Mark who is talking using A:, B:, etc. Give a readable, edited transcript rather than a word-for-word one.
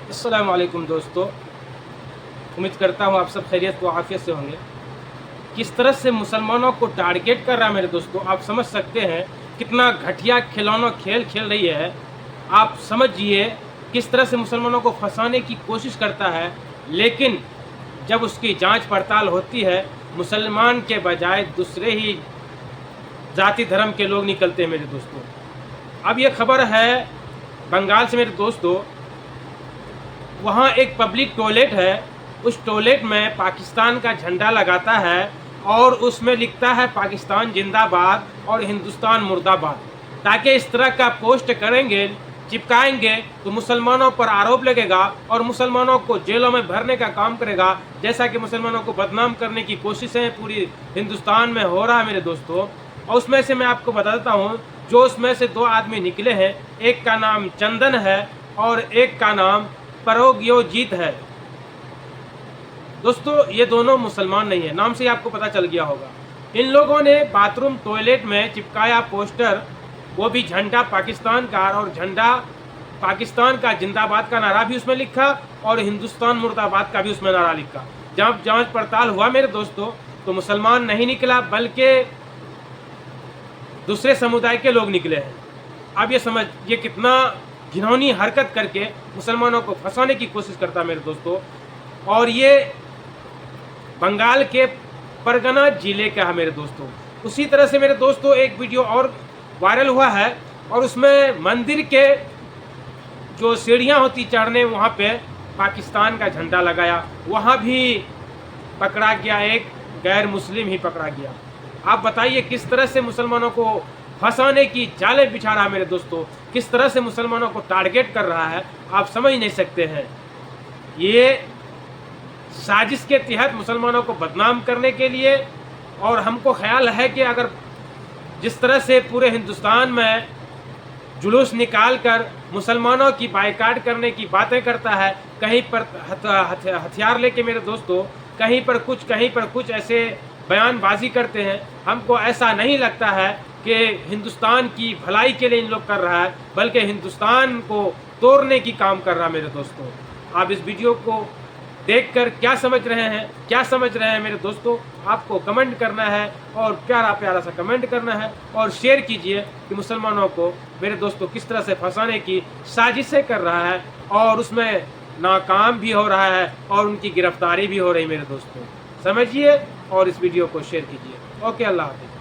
A: अस्सलाम वालेकुम दोस्तों, उम्मीद करता हूँ आप सब खैरियत व आफियत से होंगे। किस तरह से मुसलमानों को टारगेट कर रहा है मेरे दोस्तों, आप समझ सकते हैं कितना घटिया खिलौना खेल खेल रही है। आप समझिए किस तरह से मुसलमानों को फंसाने की कोशिश करता है, लेकिन जब उसकी जांच पड़ताल होती है, मुसलमान के बजाय दूसरे ही जाति धर्म के लोग निकलते हैं मेरे दोस्तों। अब ये खबर है बंगाल से मेरे दोस्तों, वहाँ एक पब्लिक टॉयलेट है, उस टॉयलेट में पाकिस्तान का झंडा लगाता है और उसमें लिखता है पाकिस्तान जिंदाबाद और हिंदुस्तान मुर्दाबाद। ताकि इस तरह का पोस्ट करेंगे, चिपकाएंगे तो मुसलमानों पर आरोप लगेगा और मुसलमानों को जेलों में भरने का काम करेगा, जैसा कि मुसलमानों को बदनाम करने की कोशिशें पूरी हिंदुस्तान में हो रहा है मेरे दोस्तों। और उसमें से मैं आपको बता देता हूँ, जो उसमें से दो आदमी निकले हैं, एक का नाम चंदन है और एक का नाम परोग्योजीत है। दोस्तों ये दोनों मुसलमान नहीं है, नाम से ही आपको पता चल गया होगा। इन लोगों ने बाथरूम टॉयलेट में चिपकाया पोस्टर, वो भी झंडा पाकिस्तान का, और झंडा पाकिस्तान का जिंदाबाद का नारा भी उसमें लिखा और हिंदुस्तान मुर्दाबाद का भी उसमें नारा लिखा। जब जांच पड़ताल हुआ मेरे दोस्तों, तो मुसलमान नहीं निकला बल्कि दूसरे समुदाय के लोग निकले हैं। अब ये समझ, ये कितना घिनौनी हरकत करके मुसलमानों को फंसाने की कोशिश करता है मेरे दोस्तों। और ये बंगाल के परगना जिले का है मेरे दोस्तों। उसी तरह से मेरे दोस्तों एक वीडियो और वायरल हुआ है, और उसमें मंदिर के जो सीढ़ियाँ होती चढ़ने, वहाँ पे पाकिस्तान का झंडा लगाया, वहाँ भी पकड़ा गया, एक गैर मुस्लिम ही पकड़ा गया। आप बताइए किस तरह से मुसलमानों को फंसाने की जालें बिछा रहा है मेरे दोस्तों, किस तरह से मुसलमानों को टारगेट कर रहा है, आप समझ नहीं सकते हैं। ये साजिश के तहत मुसलमानों को बदनाम करने के लिए, और हमको ख्याल है कि अगर जिस तरह से पूरे हिंदुस्तान में जुलूस निकाल कर मुसलमानों की बाइकाट करने की बातें करता है, कहीं पर हथियार लेके मेरे दोस्तों, कहीं पर कुछ ऐसे बयानबाजी करते हैं, हमको ऐसा नहीं लगता है कि हिंदुस्तान की भलाई के लिए इन लोग कर रहा है, बल्कि हिंदुस्तान को तोड़ने की काम कर रहा है मेरे दोस्तों। आप इस वीडियो को देखकर क्या समझ रहे हैं मेरे दोस्तों, आपको कमेंट करना है और प्यारा प्यारा सा कमेंट करना है, और शेयर कीजिए कि मुसलमानों को मेरे दोस्तों किस तरह से फंसाने की साजिशें कर रहा है, और उसमें नाकाम भी हो रहा है और उनकी गिरफ्तारी भी हो रही है मेरे दोस्तों। समझिए और इस वीडियो को शेयर कीजिए। ओके, अल्लाह हाफ़िज़।